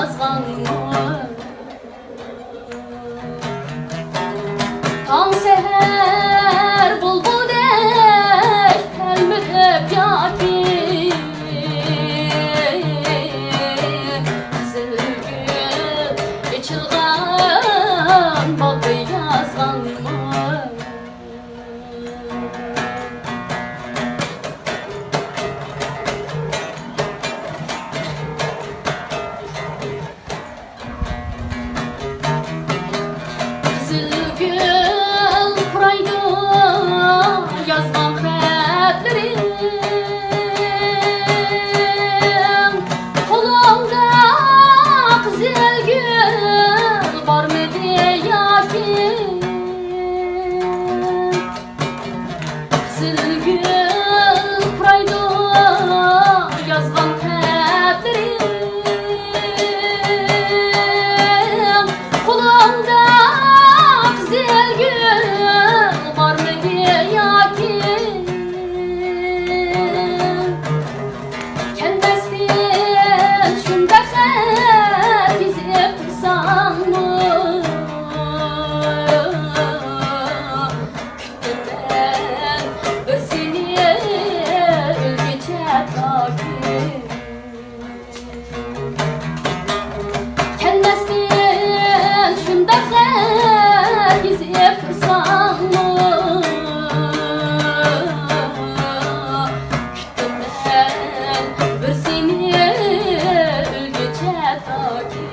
yazganmı? Tan seher bulbuldek telmürüp yaki, Zülgül içilgan bağı yazganmı? Zülgül puraydı yazgan xətlərim, Qolumda qızıl gül barmıdı yaki? Zülgül puraydı yazgan xətlərim, Qolumda qızıl gül barmıdı yaki? Kelmezsin şunda xət izlep dursanmı? Küttüm ben bir seni ülgece taki. Kelmezsin şunda xət izlep dursanmı? Küttüm ben bir seni ülgece taki.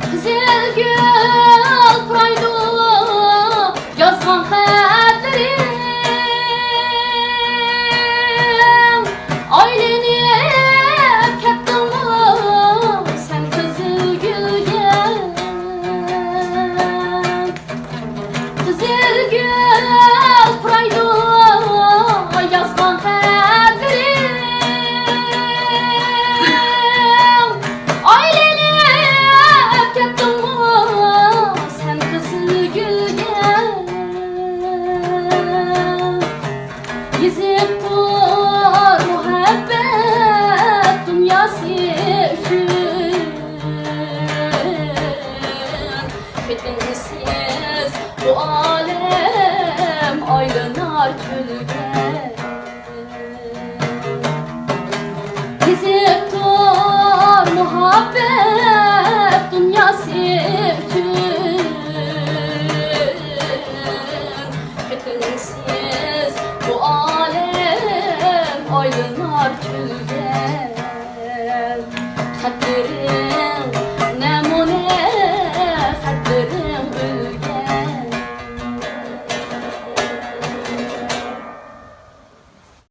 Qızıl gül puraydı yazgan xətlərim, aylanıp ketdinmi sen qızıl gülge? Qızıl gül puraydı yazgan xətlərim, aylanıp ketdinmi sen qızıl gülge? Yüzüp dur muhabbet dünyası üçün, Fitnesiz bu alem aylanar külge. Yüzüp dur muhabbet dünyası üçün, Fitnesiz bu alem aylanar külge. Xətlərim